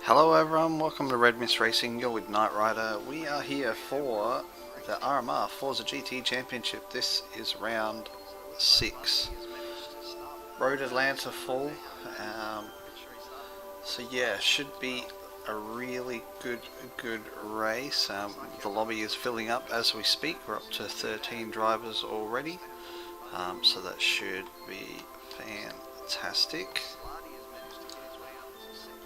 Hello everyone, welcome to RedMystRacing, you're with Knight Rider. We are here for the RMR Forza GT Championship. This is round 6. Road Atlanta full. So yeah, should be a really good race. The lobby is filling up as we speak. We're up to 13 drivers already. So that should be fantastic.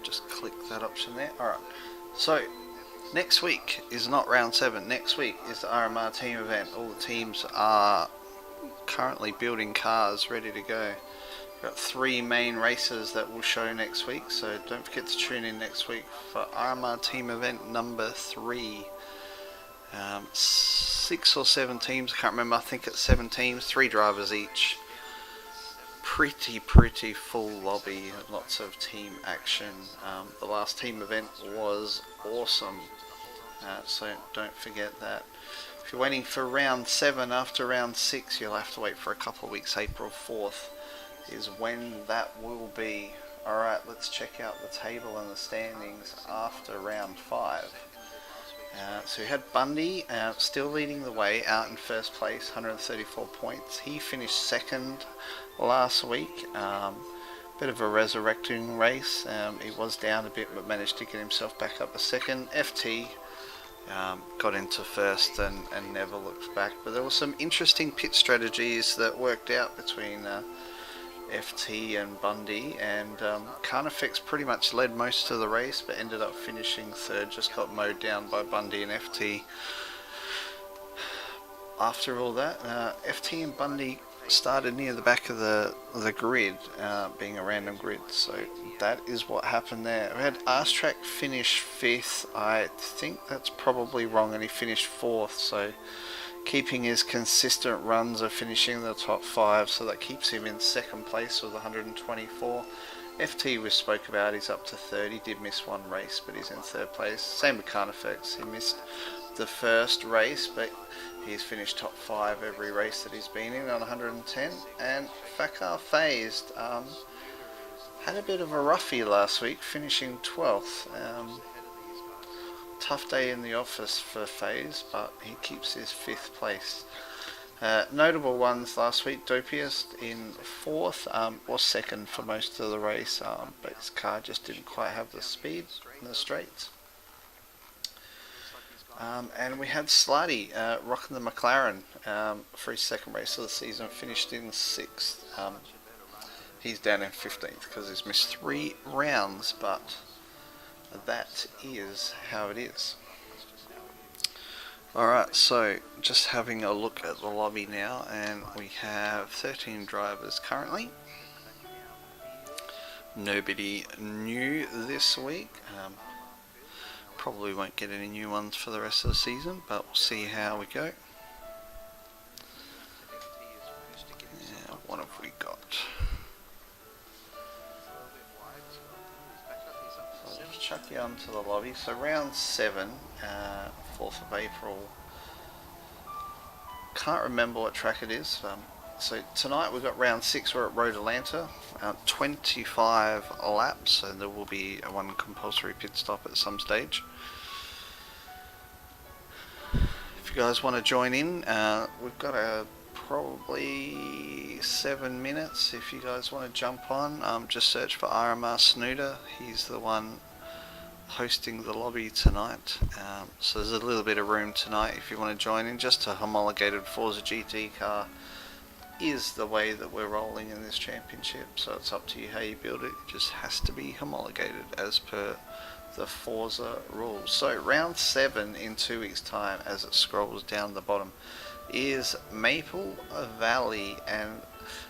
Just click that option there. Alright, so next week is not round 7. Next week is the RMR team event. All the teams are currently building cars ready to go. We've got 3 main races that will show next week, so don't forget to tune in next week for RMR team event number 3. 6 or 7 teams, I can't remember, I think it's 7 teams, 3 drivers each. Pretty full lobby, lots of team action. The last team event was awesome, so don't forget that. If you're waiting for round 7 after round 6, you'll have to wait for a couple of weeks. April 4th is when that will be. Alright, let's check out the table and the standings after round 5. So we had Bundy still leading the way, out in first place, 134 points. He finished second last week. Bit of a resurrecting race. He was down a bit but managed to get himself back up a second. FT got into first and never looked back. But there were some interesting pit strategies that worked out between FT and Bundy, and Carnifex pretty much led most of the race but ended up finishing third, just got mowed down by Bundy and FT. After all that, FT and Bundy started near the back of the grid, being a random grid, so that is what happened there. We had Arstrack finish 5th. I think that's probably wrong, and he finished 4th, so keeping his consistent runs of finishing the top 5, so that keeps him in second place with 124. FT we spoke about, he's up to 3rd. He did miss one race, but he's in 3rd place. Same with Carnifex, he missed the first race, but he's finished top 5 every race that he's been in on 110. And Fakar Phased had a bit of a roughie last week, finishing 12th. Tough day in the office for Phase, but he keeps his 5th place. Notable ones last week: Dopiest in 4th, was 2nd for most of the race, but his car just didn't quite have the speed in the straights. And we had Slutty rocking the McLaren for his 2nd race of the season, finished in 6th. He's down in 15th because he's missed 3 rounds, but that is how it is. Alright, so just having a look at the lobby now, and we have 13 drivers currently. Nobody new this week. Probably won't get any new ones for the rest of the season, but we'll see how we go. Yeah, what have we got? Chuck you onto the lobby. So round 7, 4th of April. Can't remember what track it is. So tonight we've got round 6. We're at Road Atlanta. 25 laps, and there will be one compulsory pit stop at some stage. If you guys want to join in, we've got probably 7 minutes. If you guys want to jump on, just search for RMR Snooter. He's the one hosting the lobby tonight, so there's a little bit of room tonight if you want to join in. Just a homologated Forza GT car is the way that we're rolling in this championship, so it's up to you how you build it. It just has to be homologated as per the Forza rules. So round 7 in 2 weeks time, as it scrolls down the bottom, is Maple Valley, and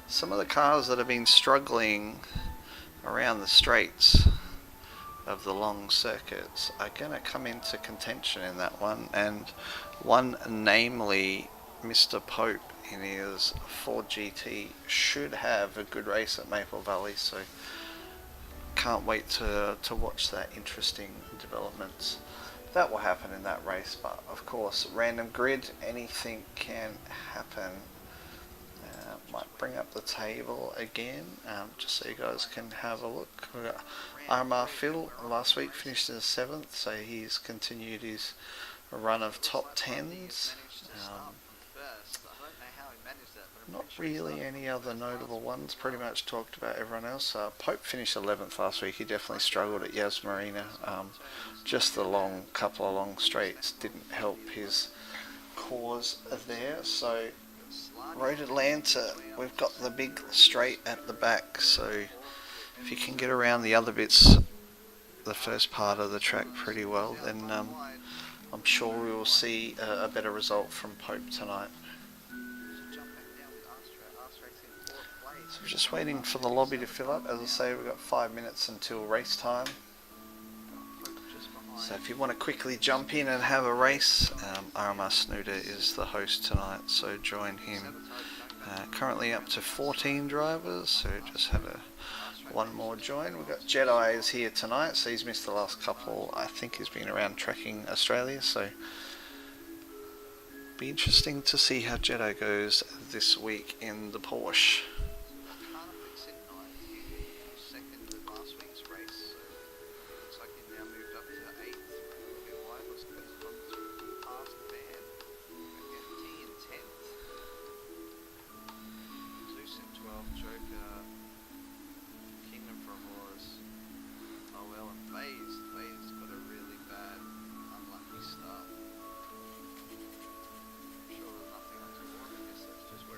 some of the cars that have been struggling around the straights of the long circuits are going to come into contention in that one, and one namely Mr. Pope in his Ford GT should have a good race at Maple Valley, so can't wait to watch that interesting developments that will happen in that race. But of course, random grid, anything can happen. Might bring up the table again, just so you guys can have a look. We've got RMR Phil last week finished in 7th, so he's continued his run of top 10s. Not really any other notable ones, pretty much talked about everyone else. Pope finished 11th last week. He definitely struggled at Yas Marina. Just the couple of long straights didn't help his cause there. So Road Atlanta, we've got the big straight at the back, so if you can get around the other bits, the first part of the track pretty well, then I'm sure we will see a better result from Pope tonight. So we're just waiting for the lobby to fill up. As I say, we've got 5 minutes until race time. So if you want to quickly jump in and have a race, RMR Snooter is the host tonight, so join him. Currently up to 14 drivers, so just had one more join. We've got Jedi is here tonight, so he's missed the last couple. I think he's been around tracking Australia, so be interesting to see how Jedi goes this week in the Porsche.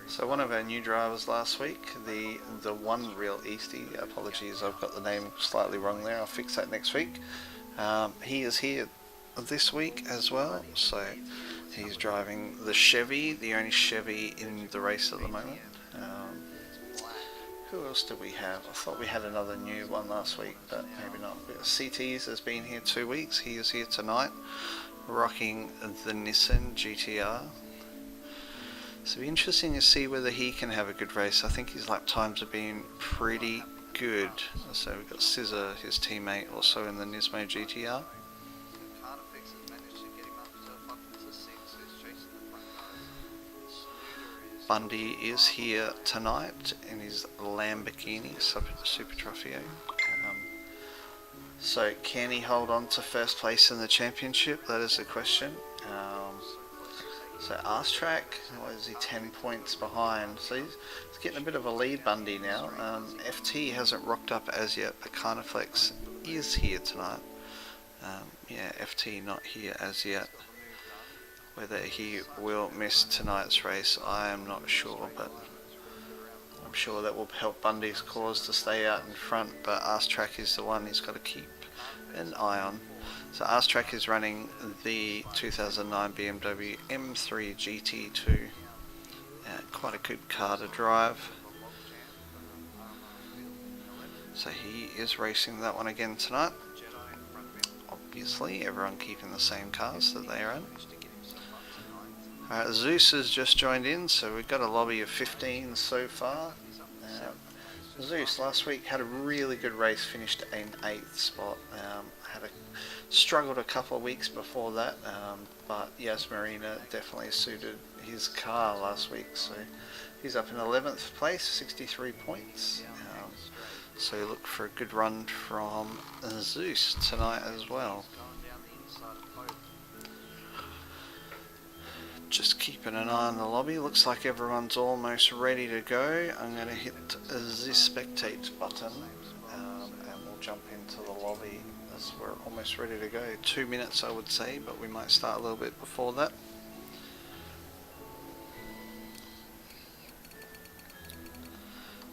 So one of our new drivers last week, the one real Eastie, apologies, I've got the name slightly wrong there, I'll fix that next week. He is here this week as well, so he's driving the Chevy, the only Chevy in the race at the moment. Who else do we have? I thought we had another new one last week, but maybe not. CTs has been here 2 weeks, he is here tonight, rocking the Nissan GTR. So it'll be interesting to see whether he can have a good race. I think his lap times have been pretty good. So we've got Scissor, his teammate, also in the Nismo GTR. Bundy is here tonight in his Lamborghini Super Trofeo. So can he hold on to first place in the championship? That is the question. So Arstrack, what is he, 10 points behind? So he's getting a bit of a lead, Bundy now. FT hasn't rocked up as yet, but Carniflex is here tonight. Yeah, FT not here as yet. Whether he will miss tonight's race, I am not sure, but I'm sure that will help Bundy's cause to stay out in front, but Arstrack is the one he's got to keep an eye on. So Arstrack is running the 2009 BMW M3 GT2. Quite a good car to drive. So he is racing that one again tonight. Obviously, everyone keeping the same cars that they are in. Zeus has just joined in, so we've got a lobby of 15 so far. Zeus last week had a really good race, finished in 8th spot. Struggled a couple of weeks before that, but Yas Marina definitely suited his car last week, so he's up in 11th place, 63 points. So look for a good run from Zeus tonight as well. Just keeping an eye on the lobby. Looks like everyone's almost ready to go. I'm going to hit the spectate button and we'll jump into the lobby as we're almost ready to go. 2 minutes I would say, but we might start a little bit before that.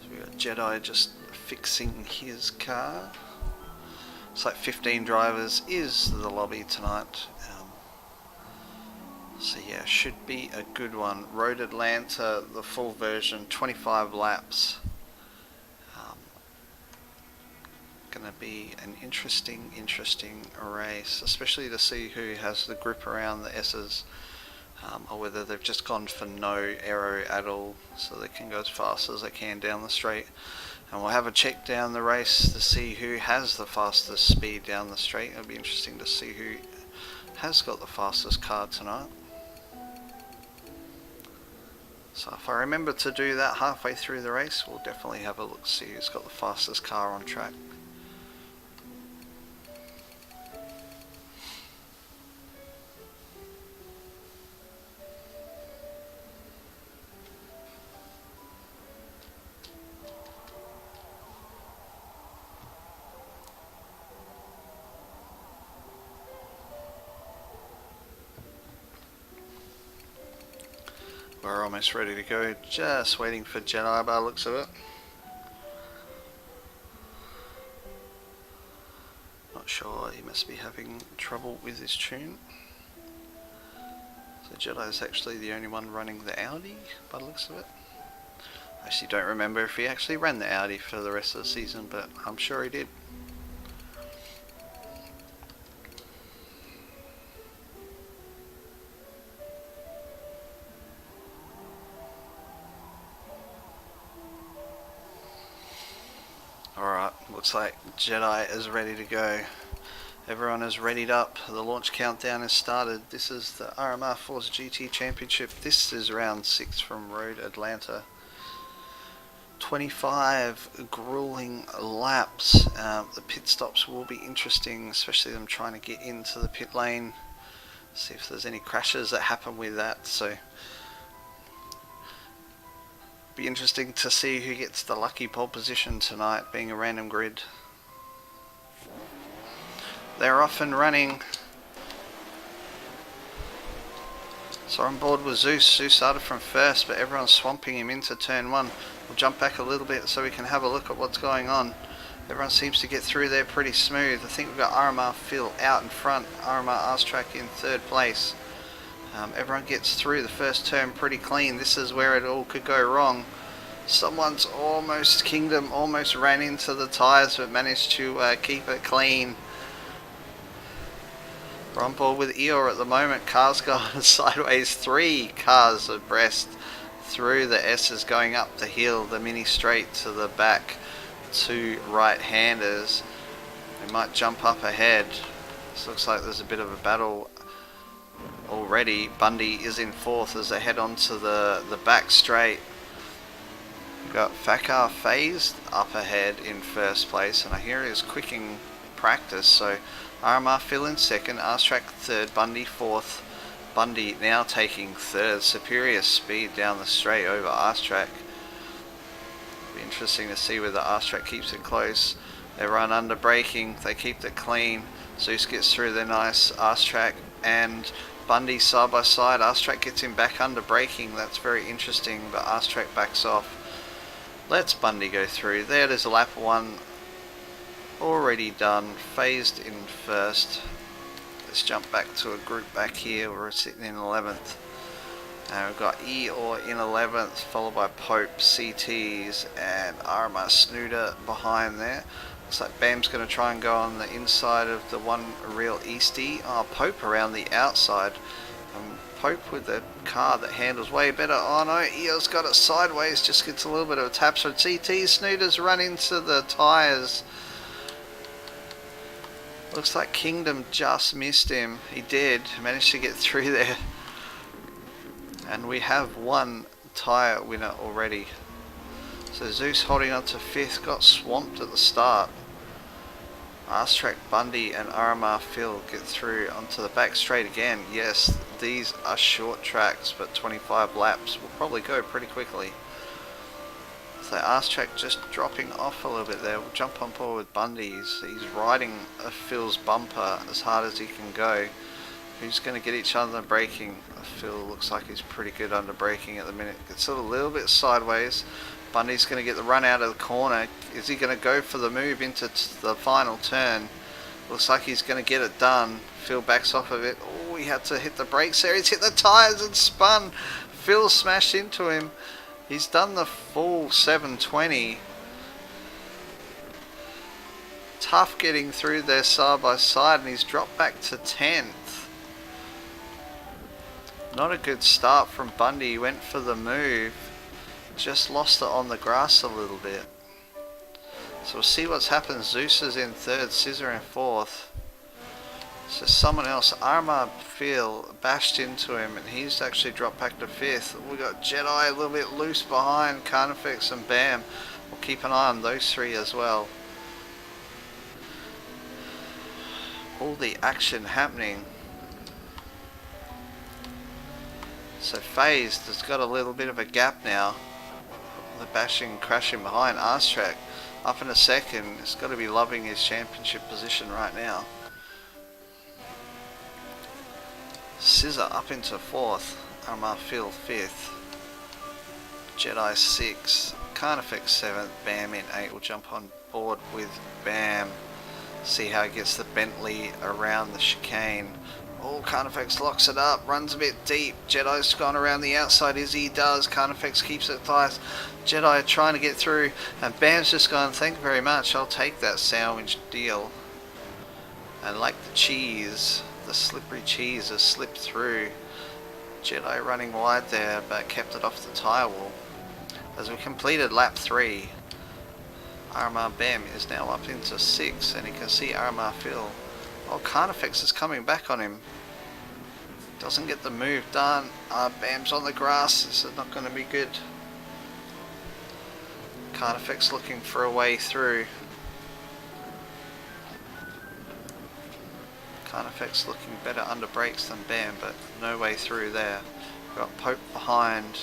So we got Jedi just fixing his car. It's like 15 drivers is the lobby tonight. So yeah, should be a good one. Road Atlanta, the full version, 25 laps. Gonna be an interesting race, especially to see who has the grip around the S's, or whether they've just gone for no aero at all, so they can go as fast as they can down the straight. And we'll have a check down the race to see who has the fastest speed down the straight. It'll be interesting to see who has got the fastest car tonight. So if I remember to do that halfway through the race, we'll definitely have a look, see who's got the fastest car on track. We're almost ready to go, just waiting for Jedi by the looks of it. Not sure, he must be having trouble with his tune. So Jedi is actually the only one running the Audi by the looks of it. I actually don't remember if he actually ran the Audi for the rest of the season, but I'm sure he did. Alright, looks like Jedi is ready to go. Everyone is readied up. The launch countdown has started. This is the RMR Force GT Championship. This is round 6 from Road Atlanta. 25 grueling laps. The pit stops will be interesting, especially them trying to get into the pit lane. See if there's any crashes that happen with that. So be interesting to see who gets the lucky pole position tonight, being a random grid. They're off and running. So on board with Zeus. Zeus started from first, but everyone's swamping him into turn 1. We'll jump back a little bit so we can have a look at what's going on. Everyone seems to get through there pretty smooth. I think we've got RMR Phil out in front, RMR RStrack in 3rd place. Everyone gets through the first turn pretty clean. This is where it all could go wrong. Someone's almost, Kingdom almost ran into the tyres, but managed to keep it clean. We're on board with Eeyore at the moment. Cars gone sideways, 3 cars abreast through the S's going up the hill, the mini straight to the back, 2 right-handers. They might jump up ahead. This looks like there's a bit of a battle already. Bundy is in 4th as they head onto the back straight. We've got Fakar phased up ahead in 1st place, and I hear he is quicking practice. So RMR Phil in 2nd, RStrack 3rd, Bundy 4th. Bundy now taking 3rd. Superior speed down the straight over RStrack. Be interesting to see whether RStrack keeps it close. They run under braking, they keep it clean. Zeus gets through there nice. RStrack and Bundy side by side. RStrack gets him back under braking. That's very interesting, but RStrack backs off. Lets Bundy go through. There it is, lap 1 already done. Phased in 1st. Let's jump back to a group back here. We're sitting in 11th. And we've got Eeyore in 11th, followed by Pope, CTs, and RMR Snooter behind there. Looks like Bam's going to try and go on the inside of the one real Eastie. Oh, Pope around the outside. Pope with the car that handles way better. Oh no, Eeyore's got it sideways, just gets a little bit of a tap. So CT Snooter's run into the tyres. Looks like Kingdom just missed him. He did, managed to get through there. And we have one tyre winner already. So Zeus holding on to 5th, got swamped at the start. RStrack Bundy and RMR Phil get through onto the back straight again. Yes, these are short tracks, but 25 laps will probably go pretty quickly. So RStrack just dropping off a little bit there. We'll jump on board with Bundy. He's riding Phil's bumper as hard as he can go. Who's going to get each other braking? Phil looks like he's pretty good under braking at the minute. Gets a little bit sideways. Bundy's going to get the run out of the corner. Is he going to go for the move into the final turn? Looks like he's going to get it done. Phil backs off of it. Oh, he had to hit the brakes there. He's hit the tyres and spun. Phil smashed into him. He's done the full 720. Tough getting through there side by side, and he's dropped back to 10th. Not a good start from Bundy. He went for the move. Just lost it on the grass a little bit. So we'll see what's happened. Zeus is in 3rd, Scissor in 4th. So someone else, RMR Phil, bashed into him and he's actually dropped back to 5th. We got Jedi a little bit loose behind, Carnifex and Bam. We'll keep an eye on those 3 as well. All the action happening. So Phased has got a little bit of a gap now. The bashing and crashing behind. RMR up in a second. He's got to be loving his championship position right now. Scissor up into 4th. RMR Phil 5th. Jedi 6th. Carnifex 7th. Bam in 8th. We'll jump on board with Bam. See how he gets the Bentley around the chicane. Oh, Carnifex locks it up, runs a bit deep. Jedi's gone around the outside as he does. Carnifex keeps it tight. Jedi trying to get through, and Bam's just gone, thank you very much, I'll take that sandwich deal. And like the cheese, the slippery cheese has slipped through. Jedi running wide there, but kept it off the tyre wall. As we completed lap 3, RMR Bam is now up into 6th, and you can see RMR Phil. Oh, Carnifex is coming back on him. Doesn't get the move done. Bam's on the grass. This is not going to be good. Carnifex looking for a way through. Carnifex looking better under brakes than Bam, but no way through there. Got Pope behind.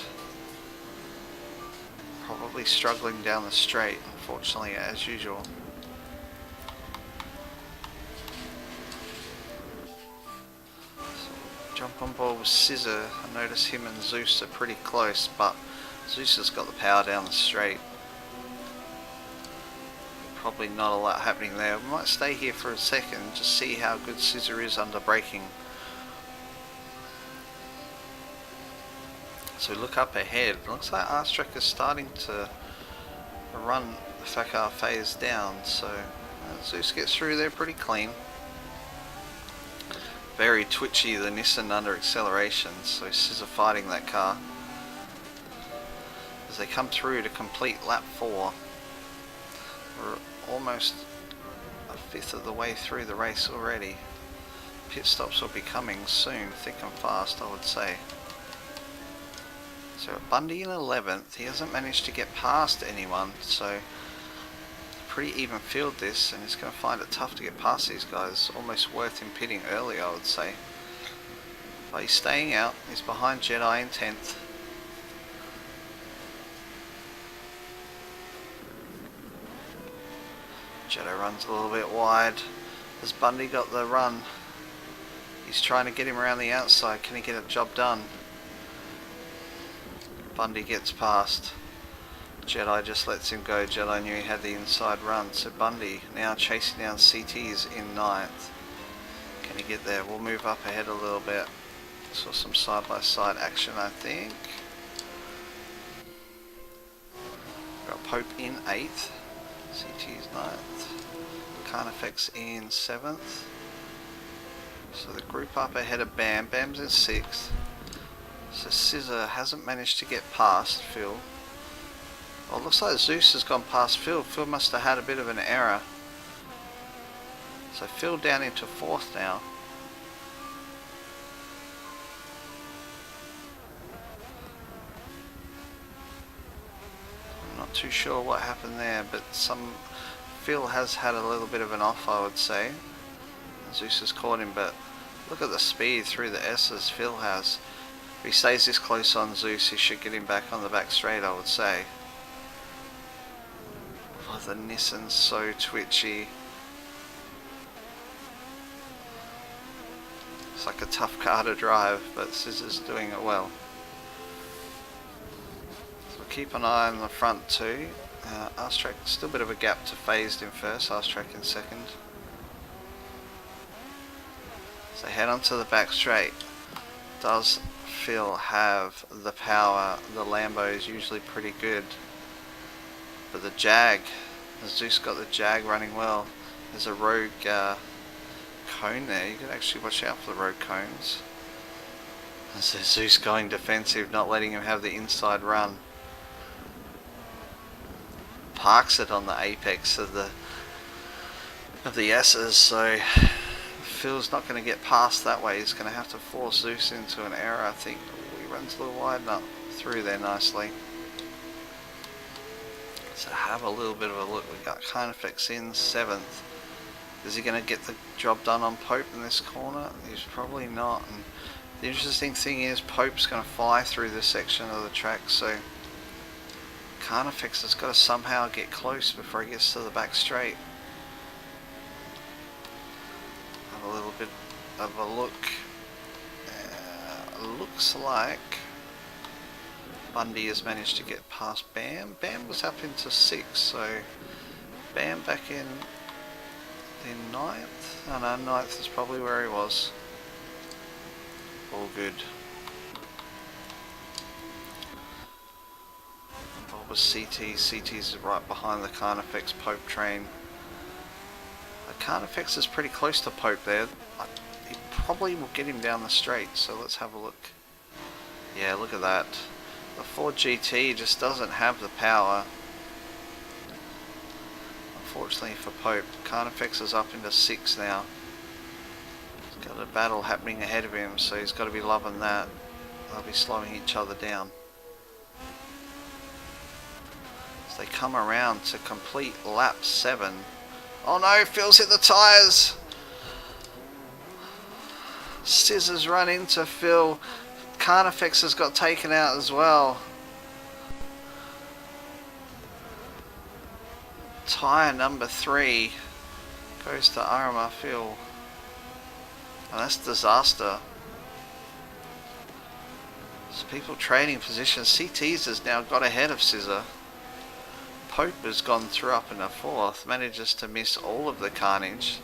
Probably struggling down the straight, unfortunately, as usual. Jump on board with Scissor. I notice him and Zeus are pretty close, but Zeus has got the power down the straight. Probably not a lot happening there. We might stay here for a second, just see how good Scissor is under braking. So we look up ahead. It looks like RMR is starting to run the Fakar phase down, so Zeus gets through there pretty clean. Very twitchy, the Nissan under acceleration, so Scissor fighting that car. As they come through to complete lap 4, we're almost a 5th of the way through the race already. Pit stops will be coming soon, thick and fast, I would say. So Bundy in 11th, he hasn't managed to get past anyone, so pretty even field this, and he's going to find it tough to get past these guys. Almost worth him pitting early, I would say. But he's staying out. He's behind Jedi in 10th. Jedi runs a little bit wide. Has Bundy got the run? He's trying to get him around the outside. Can he get a job done? Bundy gets past. Jedi just lets him go. Jedi knew he had the inside run. So Bundy now chasing down CTs in 9th. Can he get there? We'll move up ahead a little bit. Saw some side-by-side action, I think. Got Pope in 8th. CT's 9th. Carnifex in 7th. So the group up ahead of Bam. Bam's in 6th. So Scissor hasn't managed to get past Phil. Well, it looks like Zeus has gone past Phil. Phil must have had a bit of an error. So Phil down into 4th now. I'm not too sure what happened there, but Phil has had a little bit of an off, I would say. Zeus has caught him, but look at the speed through the S's Phil has. If he stays this close on Zeus, he should get him back on the back straight, I would say. Oh, the Nissan's so twitchy. It's like a tough car to drive, but Scissor's doing it well. So keep an eye on the front too. RMR still a bit of a gap to Phased in first, RMR in second. So head onto the back straight. Does Phil have the power? The Lambo is usually pretty good. But the Jag, Zeus got the Jag running well. There's a rogue cone there. You can actually watch out for the rogue cones. And so Zeus going defensive, not letting him have the inside run. Parks it on the apex of the S's, so Phil's not going to get past that way. He's going to have to force Zeus into an error, I think. Ooh, he runs a little wide, not through there nicely. So have a little bit of a look. We've got Carnifex in 7th. Is he going to get the job done on Pope in this corner? He's probably not. And the interesting thing is Pope's going to fly through this section of the track, so Carnifex has got to somehow get close before he gets to the back straight. Have a little bit of a look. Looks like Bundy has managed to get past Bam. Bam was up into 6th, so Bam back in 9th. Oh no, 9th is probably where he was. All good. What was CT? CT's right behind the Carnifex Pope train. The Carnifex is pretty close to Pope there. He probably will get him down the straight, so let's have a look. Yeah, look at that. The Ford GT just doesn't have the power. Unfortunately for Pope, Carnifex is up into 6 now. He's got a battle happening ahead of him, so he's got to be loving that. They'll be slowing each other down. As they come around to complete lap 7. Oh no, Phil's hit the tyres! Scissors run into Phil. Carnifex has got taken out as well. Tyre number 3 goes to RMR Phil. And that's disaster. So people trading positions. CT's has now got ahead of Scissor. Pope has gone through up in a 4th. Manages to miss all of the carnage.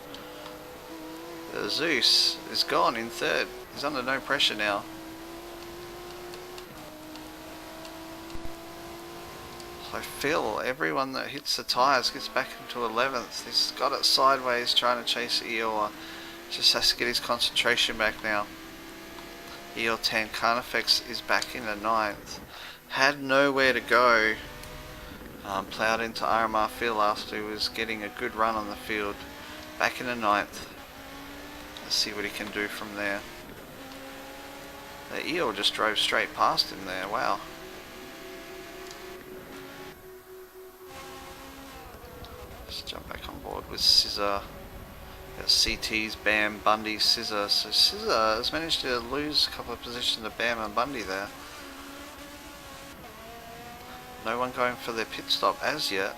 Zeus is gone in 3rd. He's under no pressure now. So Phil, everyone that hits the tyres gets back into 11th. He's got it sideways trying to chase Eeyore. Just has to get his concentration back now. Eeyore 10, Carnifex is back in the 9th. Had nowhere to go. Ploughed into RMR Phil after he was getting a good run on the field. Back in the 9th. Let's see what he can do from there. The Eeyore just drove straight past him there, wow. Just jump back on board with Scissor. Got CT's, Bam, Bundy, Scissor. So Scissor has managed to lose a couple of positions to Bam and Bundy there. No one going for their pit stop as yet,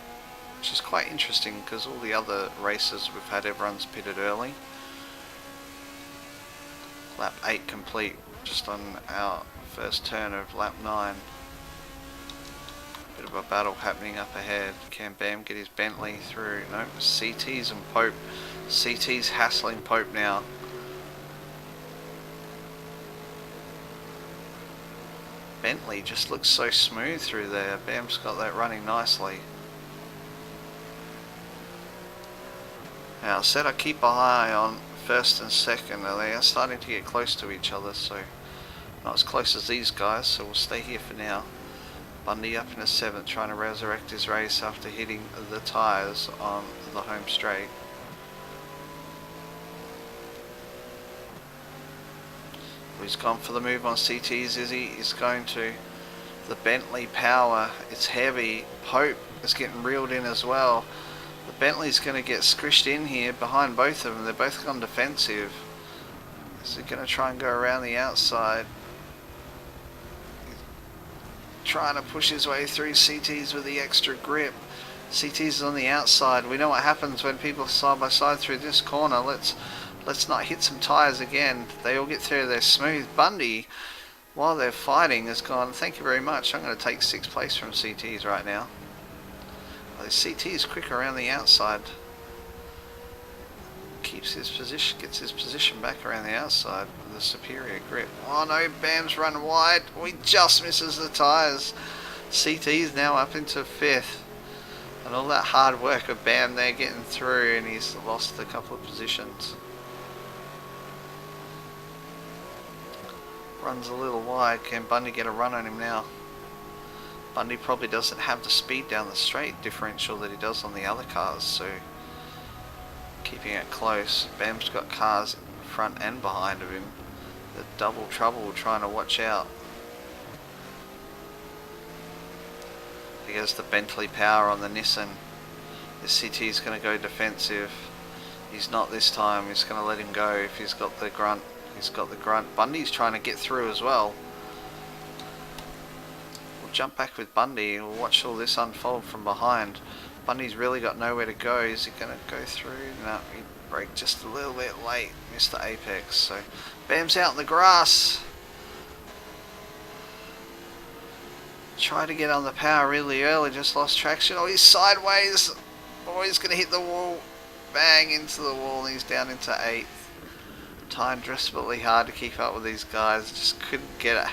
which is quite interesting because all the other races we've had, everyone's pitted early. Lap 8 complete, just on our first turn of lap 9. Bit of a battle happening up ahead. Can Bam get his Bentley through? No, CT's and Pope. CT's hassling Pope now. Bentley just looks so smooth through there. Bam's got that running nicely. Now I said I keep an eye on 1st and 2nd. They are starting to get close to each other, so not as close as these guys, so we'll stay here for now. Bundy up in the 7th, trying to resurrect his race after hitting the tyres on the home straight. He's gone for the move on CT's, is he? He's going to. The Bentley power, it's heavy. Pope is getting reeled in as well. The Bentley's going to get squished in here behind both of them. They're both gone defensive. Is he going to try and go around the outside? He's trying to push his way through CT's with the extra grip. CT's on the outside. We know what happens when people side by side through this corner. Let's not hit some tyres again. They all get through. They're smooth. Bundy, while they're fighting, has gone, thank you very much. I'm going to take 6th place from CT's right now. The CT's quick around the outside. Keeps his position, gets his position back around the outside with a superior grip. Oh no, Bam's run wide. We just misses the tyres. CT's now up into 5th. And all that hard work of Bam there getting through, and he's lost a couple of positions. Runs a little wide. Can Bundy get a run on him now? Bundy probably doesn't have the speed down the straight differential that he does on the other cars, so keeping it close. Bam's got cars front and behind of him. The double trouble trying to watch out. He has the Bentley power on the Nissan. The CT is going to go defensive. He's not this time. He's going to let him go if he's got the grunt. He's got the grunt. Bundy's trying to get through as well. We'll jump back with Bundy and we'll watch all this unfold from behind. Bundy's really got nowhere to go. Is he going to go through? No, he braked just a little bit late. Missed the apex. So Bam's out in the grass. Tried to get on the power really early. Just lost traction. Oh, he's sideways. Oh, he's going to hit the wall. Bang into the wall. He's down into 8th. Trying desperately hard to keep up with these guys. Just couldn't get it.